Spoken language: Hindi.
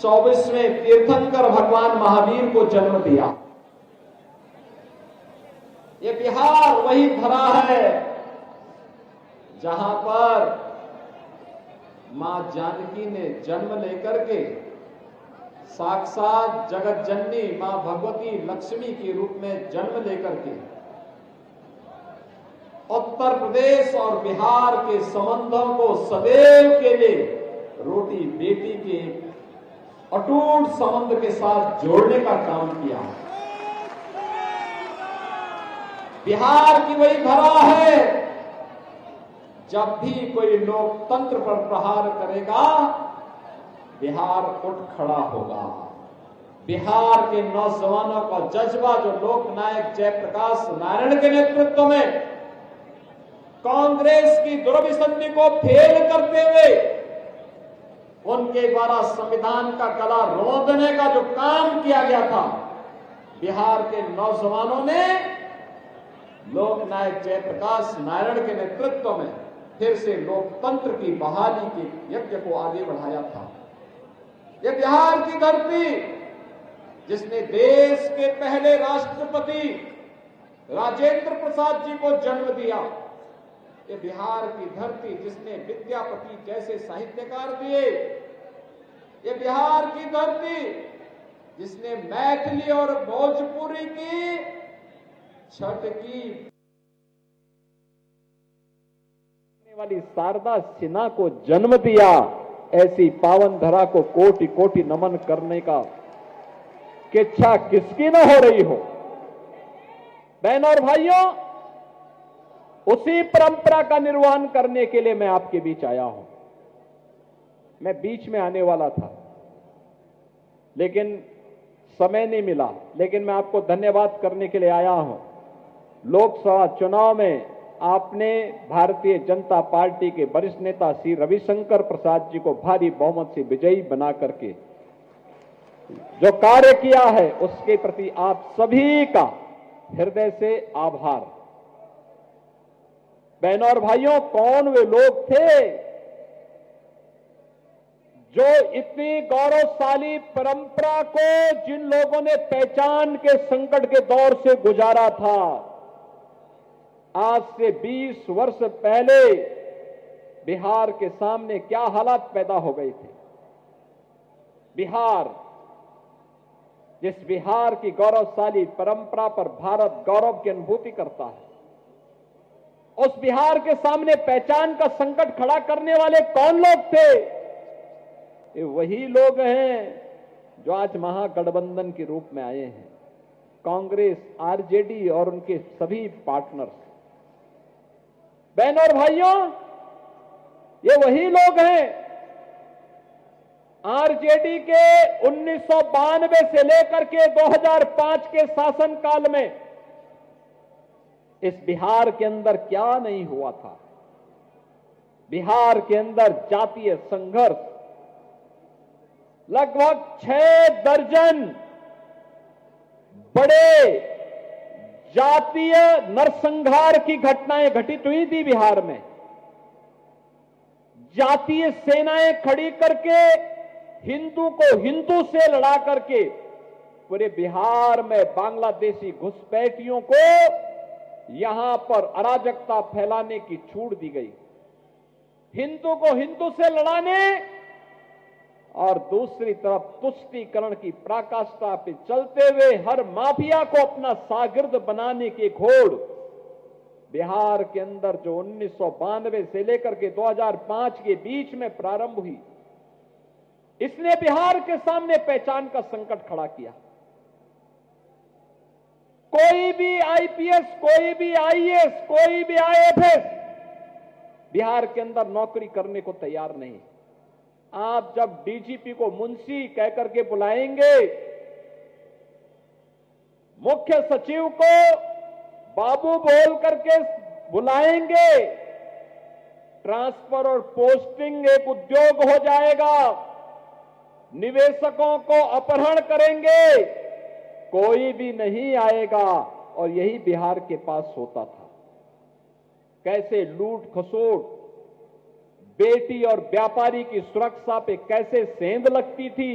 24वें तीर्थंकर भगवान महावीर को जन्म दिया। ये बिहार वही धरा है जहां पर मां जानकी ने जन्म लेकर के साक्षात जगत जननी मां भगवती लक्ष्मी के रूप में जन्म लेकर के उत्तर प्रदेश और बिहार के संबंधों को सदैव के लिए रोटी बेटी के अटूट संबंध के साथ जोड़ने का काम किया। बिहार की वही धरा है, जब भी कोई लोकतंत्र पर प्रहार करेगा बिहार उठ खड़ा होगा। बिहार के नौजवानों का जज्बा जो लोकनायक जयप्रकाश नारायण के नेतृत्व में कांग्रेस की दुर्विसंधि को फेल करते हुए उनके द्वारा संविधान का गला रोंदने का जो काम किया गया था, बिहार के नौजवानों ने लोकनायक जयप्रकाश नारायण के नेतृत्व में फिर से लोकतंत्र की बहाली के यज्ञ को आगे बढ़ाया था। यह बिहार की धरती जिसने देश के पहले राष्ट्रपति राजेंद्र प्रसाद जी को जन्म दिया, ये बिहार की धरती जिसने विद्यापति जैसे साहित्यकार दिए, ये बिहार की धरती जिसने मैथिली और भोजपुरी की छठ की वाली शारदा सिन्हा को जन्म दिया। ऐसी पावन धरा को कोटि कोटि नमन करने का इच्छा किसकी न हो रही हो। बहनों और भाइयों, उसी परंपरा का निर्वहन करने के लिए मैं आपके बीच आया हूं। मैं बीच में आने वाला था लेकिन समय नहीं मिला, लेकिन मैं आपको धन्यवाद करने के लिए आया हूं। लोकसभा चुनाव में आपने भारतीय जनता पार्टी के वरिष्ठ नेता श्री रविशंकर प्रसाद जी को भारी बहुमत से विजयी बना करके जो कार्य किया है उसके प्रति आप सभी का हृदय से आभार। बहनों और भाइयों, कौन वे लोग थे जो इतनी गौरवशाली परंपरा को जिन लोगों ने पहचान के संकट के दौर से गुजारा था। आज से 20 वर्ष पहले बिहार के सामने क्या हालात पैदा हो गए थे। बिहार, जिस बिहार की गौरवशाली परंपरा पर भारत गौरव की अनुभूति करता है, उस बिहार के सामने पहचान का संकट खड़ा करने वाले कौन लोग थे? ये वही लोग हैं जो आज महागठबंधन के रूप में आए हैं, कांग्रेस, आरजेडी और उनके सभी पार्टनर्स। बहनों और भाइयों, ये वही लोग हैं आरजेडी के 1992 से लेकर के 2005 के शासनकाल में इस बिहार के अंदर क्या नहीं हुआ था। बिहार के अंदर जातीय संघर्ष, लगभग 6 दर्जन बड़े जातीय नरसंहार की घटनाएं घटित हुई थी बिहार में। जातीय सेनाएं खड़ी करके हिंदू को हिंदू से लड़ा करके पूरे बिहार में बांग्लादेशी घुसपैठियों को यहां पर अराजकता फैलाने की छूट दी गई। हिंदू को हिंदू से लड़ाने और दूसरी तरफ तुष्टीकरण की पराकाष्ठा पे चलते हुए हर माफिया को अपना शागिर्द बनाने की घोड़ बिहार के अंदर जो 1992 से लेकर के 2005 के बीच में प्रारंभ हुई, इसने बिहार के सामने पहचान का संकट खड़ा किया। कोई भी आईपीएस, कोई भी आईएएस, कोई भी आईएफएस बिहार के अंदर नौकरी करने को तैयार नहीं। आप जब डीजीपी को मुंशी कहकर के बुलाएंगे, मुख्य सचिव को बाबू बोल करके बुलाएंगे, ट्रांसफर और पोस्टिंग एक उद्योग हो जाएगा। निवेशकों को अपहरण करेंगे, कोई भी नहीं आएगा। और यही बिहार के पास होता था। कैसे लूट खसोट, बेटी और व्यापारी की सुरक्षा पे कैसे सेंध लगती थी,